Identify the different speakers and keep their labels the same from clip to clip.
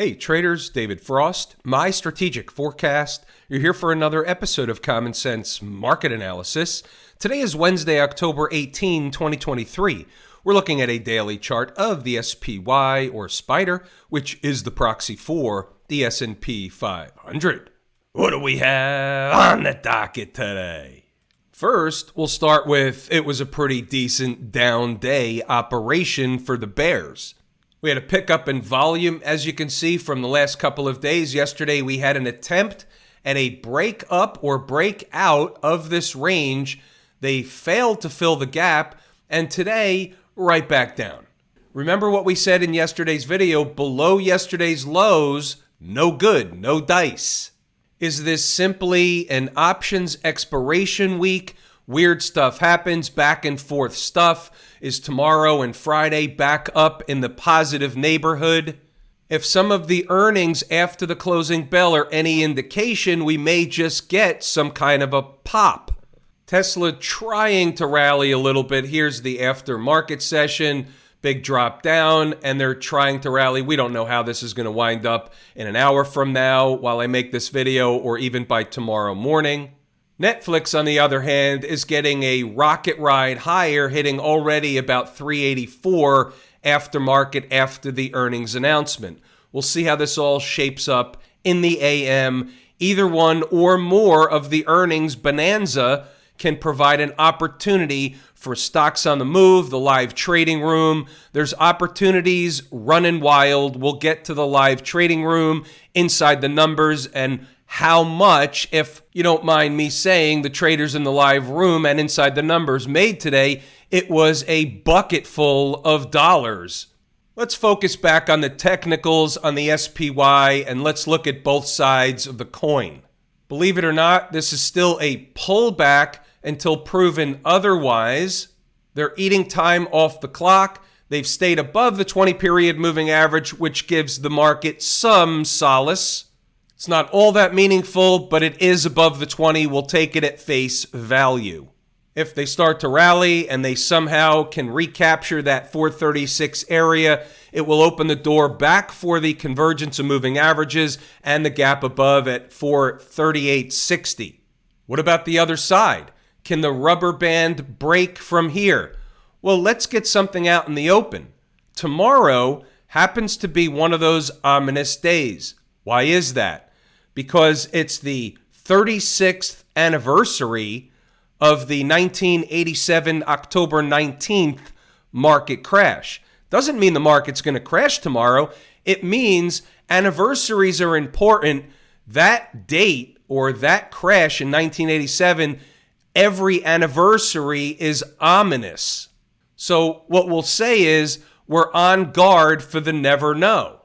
Speaker 1: Hey traders, David Frost, my strategic forecast. You're here for another episode of Common Sense Market Analysis. Today is Wednesday, October 18, 2023. We're looking at a daily chart of the SPY or Spider, which is the proxy for the S&P 500. What do we have on the docket today? First, we'll start with it was a pretty decent down day operation for the bears. We had a pickup in volume, as you can see from the last couple of days. Yesterday, we had an attempt at a break up or break out of this range. They failed to fill the gap, and today, right back down. Remember what we said in yesterday's video, below yesterday's lows, no good, no dice. Is this simply an options expiration week? Weird stuff happens, back and forth stuff. Is tomorrow and Friday back up in the positive neighborhood? If some of the earnings after the closing bell are any indication, we may just get some kind of a pop. Tesla trying to rally a little bit. Here's the after-market session. Big drop down, and they're trying to rally. We don't know how this is going to wind up in an hour from now while I make this video, or even by tomorrow morning. Netflix, on the other hand, is getting a rocket ride higher, hitting already about 384 aftermarket after the earnings announcement. We'll see how this all shapes up in the AM. Either one or more of the earnings bonanza can provide an opportunity for stocks on the move, the live trading room. There's opportunities running wild. We'll get to the live trading room, inside the numbers, and how much, if you don't mind me saying, the traders in the live room and inside the numbers made today. It was a bucket full of dollars. Let's focus back on the technicals on the SPY, and let's look at both sides of the coin. Believe it or not, this is still a pullback until proven otherwise. They're eating time off the clock. They've stayed above the 20-period moving average, which gives the market some solace. It's not all that meaningful, but it is above the 20. We'll take it at face value. If they start to rally and they somehow can recapture that 436 area, it will open the door back for the convergence of moving averages and the gap above at 438.60. What about the other side? Can the rubber band break from here? Well, let's get something out in the open. Tomorrow happens to be one of those ominous days. Why is that? Because it's the 36th anniversary of the 1987 October 19th market crash. Doesn't mean the market's going to crash tomorrow. It means anniversaries are important. That date or that crash in 1987, every anniversary is ominous. So what we'll say is we're on guard for the never know.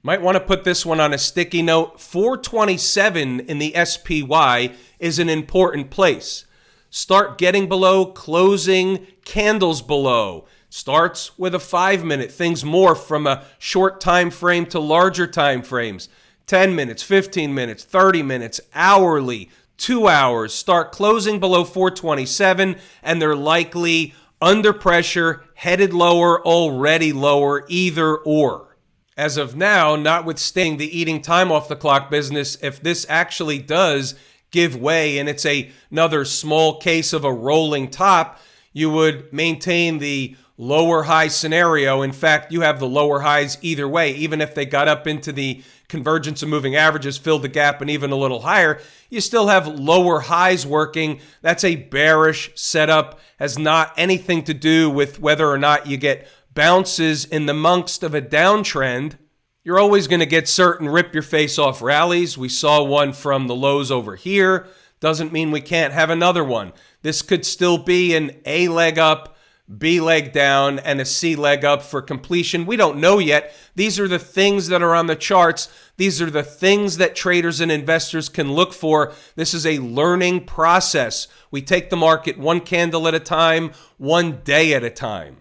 Speaker 1: Might want to put this one on a sticky note. 427 in the SPY is an important place. Start getting below, closing candles below. Starts with a 5-minute. Things morph from a short time frame to larger time frames. 10 minutes, 15 minutes, 30 minutes, hourly, 2 hours. Start closing below 427, and they're likely under pressure, headed lower, already lower, either or. As of now, notwithstanding the eating time off the clock business, if this actually does give way and it's another small case of a rolling top, you would maintain the lower high scenario. In fact, you have the lower highs either way. Even if they got up into the convergence of moving averages, filled the gap, and even a little higher, you still have lower highs working. That's a bearish setup. Has not anything to do with whether or not you get bounces in the amongst of a downtrend. You're always going to get certain rip your face off rallies. We saw one from the lows over here. Doesn't mean we can't have another one. This could still be an A leg up, B leg down, and a C leg up for completion. We don't know yet. These are the things that are on the charts. These are the things that traders and investors can look for. This is a learning process. We take the market one candle at a time, one day at a time.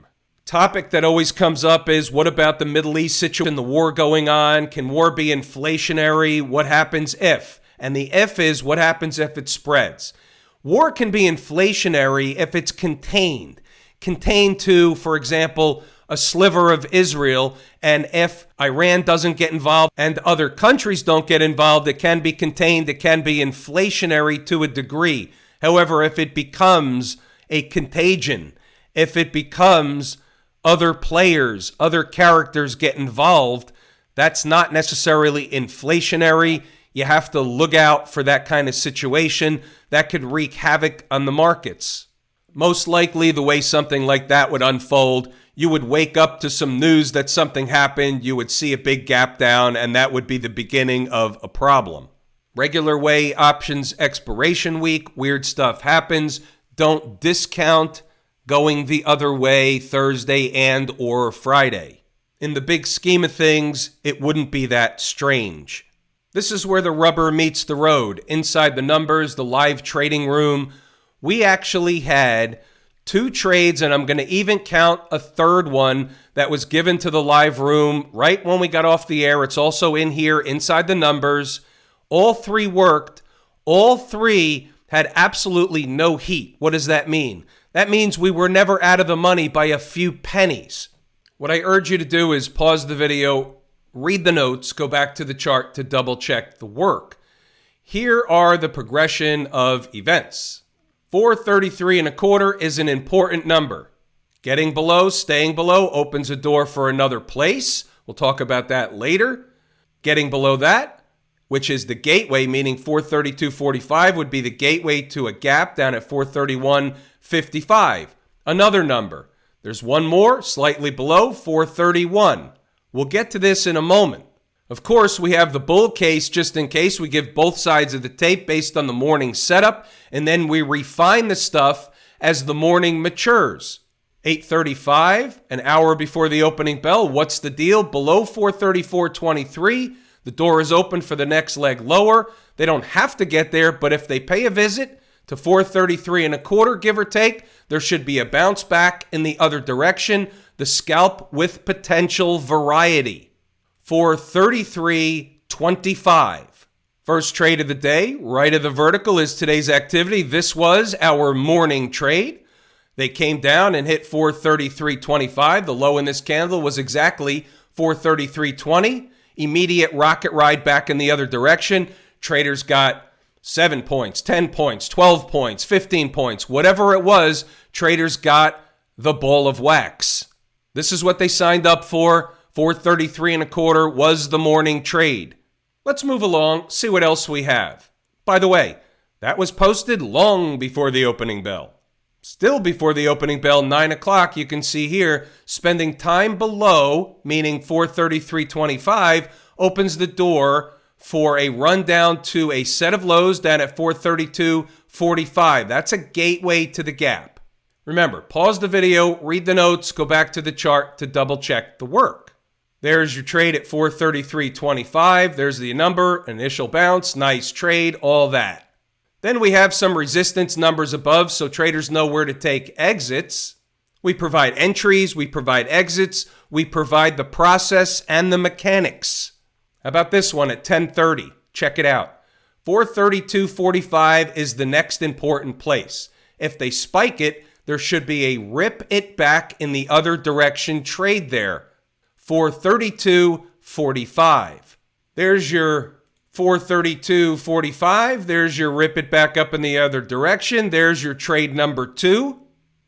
Speaker 1: Topic that always comes up is, what about the Middle East situation, the war going on? Can war be inflationary? What happens if? And the if is, what happens if it spreads? War can be inflationary if it's contained to, for example, a sliver of Israel, and if Iran doesn't get involved and other countries don't get involved, it can be contained, it can be inflationary to a degree. However, if it becomes a contagion, if it becomes other players, other characters get involved, that's not necessarily inflationary. You have to look out for that kind of situation that could wreak havoc on the markets. Most likely, the way something like that would unfold, you would wake up to some news that something happened, you would see a big gap down, and that would be the beginning of a problem. Regular way options expiration week, weird stuff happens. Don't discount going the other way Thursday and or Friday. In the big scheme of things, it wouldn't be that strange. This is where the rubber meets the road. Inside the numbers, the live trading room, we actually had 2 trades, and I'm going to even count a third one that was given to the live room right when we got off the air. It's also in here inside the numbers. All 3 worked. All 3 had absolutely no heat. What does that mean? That means we were never out of the money by a few pennies. What I urge you to do is pause the video, read the notes, go back to the chart to double check the work. Here are the progression of events. 433.25 is an important number. Getting below, staying below opens a door for another place. We'll talk about that later. Getting below that, which is the gateway, meaning 432.45 would be the gateway to a gap down at 431.55. Another number. There's one more, slightly below, 431. We'll get to this in a moment. Of course, we have the bull case just in case. We give both sides of the tape based on the morning setup, and then we refine the stuff as the morning matures. 8:35, an hour before the opening bell. What's the deal? Below 434.23, the door is open for the next leg lower. They don't have to get there, but if they pay a visit to 433.25, give or take, there should be a bounce back in the other direction. The scalp with potential variety. 433.25. First trade of the day, right of the vertical, is today's activity. This was our morning trade. They came down and hit 433.25. The low in this candle was exactly 433.20. Immediate rocket ride back in the other direction. Traders got 7 points, 10 points, 12 points, 15 points, whatever it was, traders got the ball of wax. This is what they signed up for. 433.25 was the morning trade. Let's move along, see what else we have. By the way, that was posted long before the opening bell. Still before the opening bell, 9 o'clock, you can see here, spending time below, meaning 433.25, opens the door for a rundown to a set of lows down at 432.45. That's a gateway to the gap. Remember, pause the video, read the notes, go back to the chart to double check the work. There's your trade at 433.25. There's the number, initial bounce, nice trade, all that. Then we have some resistance numbers above so traders know where to take exits. We provide entries, we provide exits, we provide the process and the mechanics. How about this one at 10:30? Check it out. 432.45 is the next important place. If they spike it, there should be a rip it back in the other direction trade there. 432.45. There's your 432.45. There's your rip it back up in the other direction. There's your trade number 2.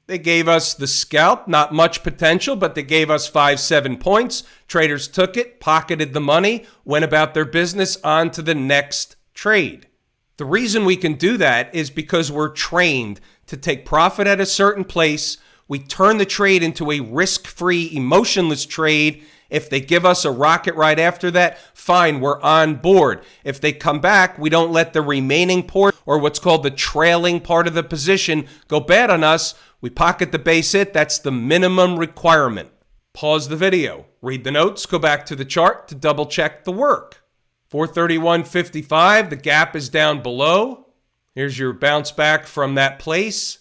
Speaker 1: They gave us the scalp, not much potential, but they gave us 5-7 points. Traders took it, pocketed the money, went about their business, on to the next trade. The reason we can do that is because we're trained to take profit at a certain place. We turn the trade into a risk-free, emotionless trade. If they give us a rocket right after that, fine, we're on board. If they come back, we don't let the remaining port, or what's called the trailing part of the position, go bad on us. We pocket the base hit. That's the minimum requirement. Pause the video, read the notes, go back to the chart to double check the work. 431.55, the gap is down below. Here's your bounce back from that place.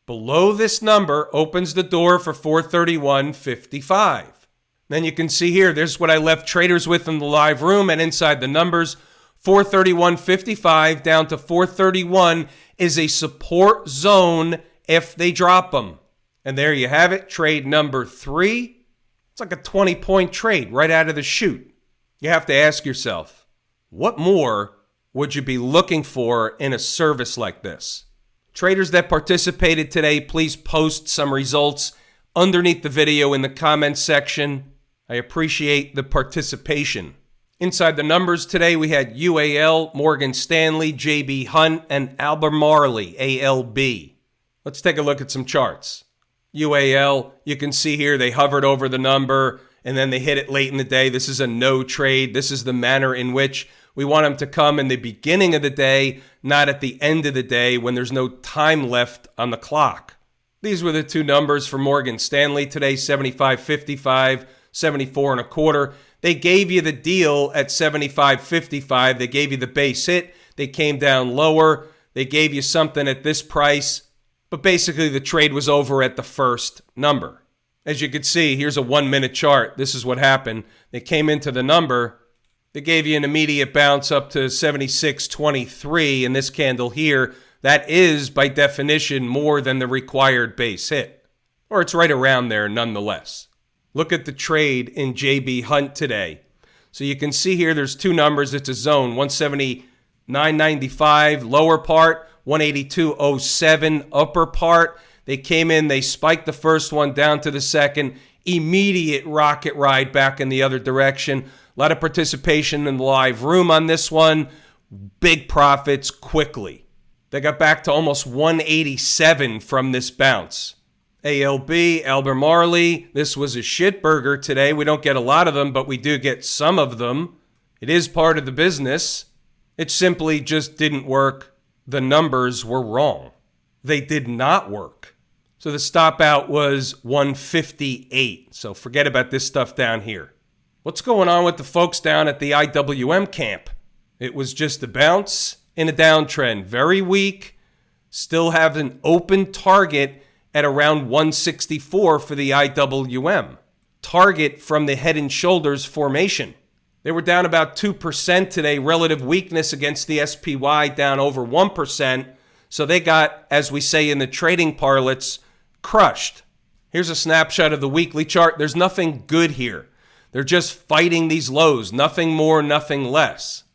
Speaker 1: Below this number opens the door for 431.55. Then you can see here, there's what I left traders with in the live room, and inside the numbers, 431.55 down to 431 is a support zone if they drop them. And there you have it, trade number 3. It's like a 20-point trade right out of the chute. You have to ask yourself, what more would you be looking for in a service like this? Traders that participated today, please post some results underneath the video in the comments section. I appreciate the participation. Inside the numbers today, we had UAL, Morgan Stanley, JB Hunt, and Albemarle, ALB. Let's take a look at some charts. UAL, you can see here they hovered over the number and then they hit it late in the day. This is a no trade. This is the manner in which we want them to come in the beginning of the day, not at the end of the day when there's no time left on the clock. These were the two numbers for Morgan Stanley today, 75.55, 74.25. They gave you the deal at 75.55. They gave you the base hit. They came down lower. They gave you something at this price. But basically, the trade was over at the first number. As you can see, here's a 1-minute chart. This is what happened. They came into the number. They gave you an immediate bounce up to 76.23 in this candle here. That is, by definition, more than the required base hit. Or it's right around there nonetheless. Look at the trade in JB Hunt today. So you can see here there's two numbers. It's a zone, 179.95 lower part, 182.07 upper part. They came in, they spiked the first one down to the second. Immediate rocket ride back in the other direction. A lot of participation in the live room on this one. Big profits quickly. They got back to almost 187 from this bounce. ALB, Albemarle, this was a shitburger today. We don't get a lot of them, but we do get some of them. It is part of the business. It simply just didn't work. The numbers were wrong. They did not work. So the stop out was 158. So forget about this stuff down here. What's going on with the folks down at the IWM camp? It was just a bounce in a downtrend. Very weak. Still have an open target at around 164 for the IWM. Target from the head and shoulders formation. They were down about 2% today. Relative weakness against the SPY down over 1%. So they got, as we say in the trading parlance, crushed. Here's a snapshot of the weekly chart. There's nothing good here. They're just fighting these lows. Nothing more, nothing less.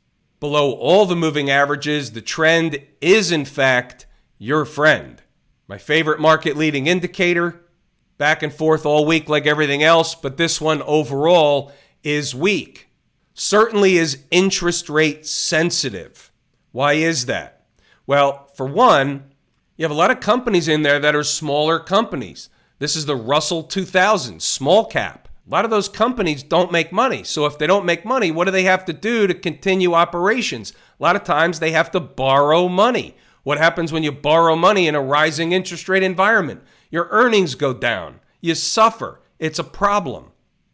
Speaker 1: Below all the moving averages, the trend is, in fact, your friend. My favorite market leading indicator. Back and forth all week like everything else, but this one overall is weak. Certainly is interest rate sensitive. Why is that? Well, for one, you have a lot of companies in there that are smaller companies. This is the Russell 2000, small cap. A lot of those companies don't make money. So if they don't make money, what do they have to do to continue operations? A lot of times they have to borrow money. What happens when you borrow money in a rising interest rate environment? Your earnings go down. You suffer. It's a problem.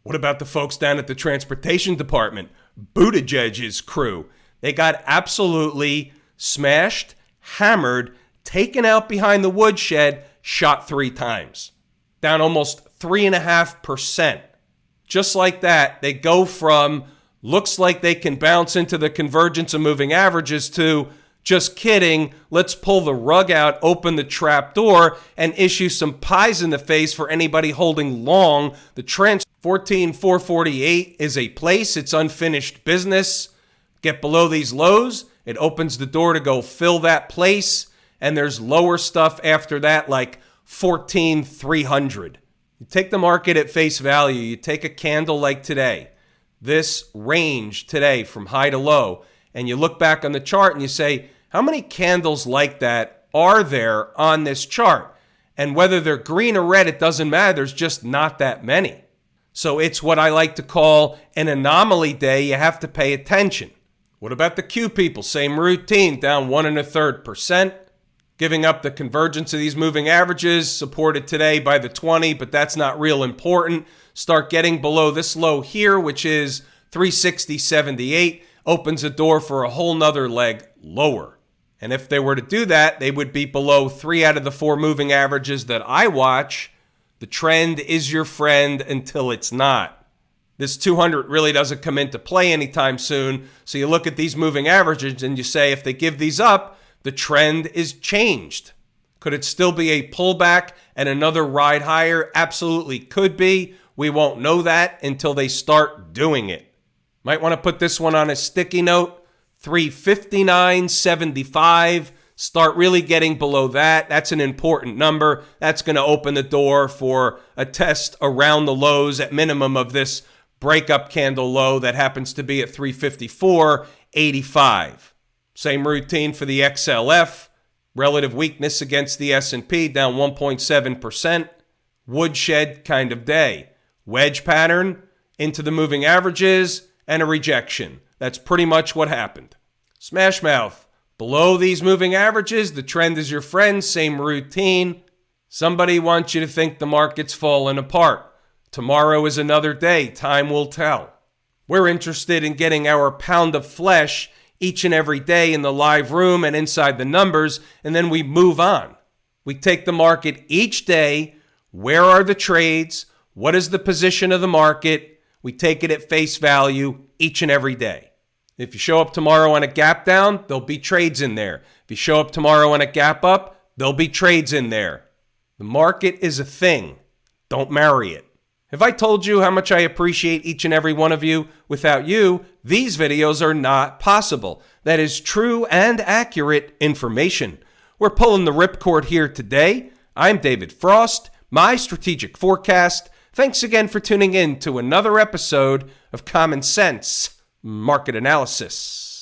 Speaker 1: What about the folks down at the transportation department? Buttigieg's crew. They got absolutely smashed, hammered, taken out behind the woodshed, shot 3 times. Down almost 3.5%. Just like that, they go from looks like they can bounce into the convergence of moving averages to just kidding, let's pull the rug out, open the trap door, and issue some pies in the face for anybody holding long the trend. 14,448 is a place. It's unfinished business. Get below these lows. It opens the door to go fill that place. And there's lower stuff after that, like 14,300. You take the market at face value. You take a candle like today, this range today from high to low, and you look back on the chart and you say, how many candles like that are there on this chart? And whether they're green or red, it doesn't matter. There's just not that many. So it's what I like to call an anomaly day. You have to pay attention. What about the Q people? Same routine, down 1.33%. Giving up the convergence of these moving averages, supported today by the 20, but that's not real important. Start getting below this low here, which is 360.78, opens a door for a whole nother leg lower. And if they were to do that, they would be below 3 out of the 4 moving averages that I watch. The trend is your friend until it's not. This 200 really doesn't come into play anytime soon. So you look at these moving averages and you say, if they give these up, the trend is changed. Could it still be a pullback and another ride higher? Absolutely could be. We won't know that until they start doing it. Might want to put this one on a sticky note. 359.75. Start really getting below that. That's an important number. That's going to open the door for a test around the lows at minimum of this breakup candle low that happens to be at 354.85. Same routine for the XLF. Relative weakness against the S&P, down 1.7%. Woodshed kind of day. Wedge pattern into the moving averages and a rejection. That's pretty much what happened. Smash mouth. Below these moving averages, the trend is your friend, same routine. Somebody wants you to think the market's falling apart. Tomorrow is another day. Time will tell. We're interested in getting our pound of flesh each and every day in the live room and inside the numbers, and then we move on. We take the market each day. Where are the trades? What is the position of the market? We take it at face value each and every day. If you show up tomorrow on a gap down, there'll be trades in there. If you show up tomorrow on a gap up, there'll be trades in there. The market is a thing. Don't marry it. Have I told you how much I appreciate each and every one of you? Without you, these videos are not possible. That is true and accurate information. We're pulling the ripcord here today. I'm David Frost, my strategic forecast. Thanks again for tuning in to another episode of Common Sense Market Analysis.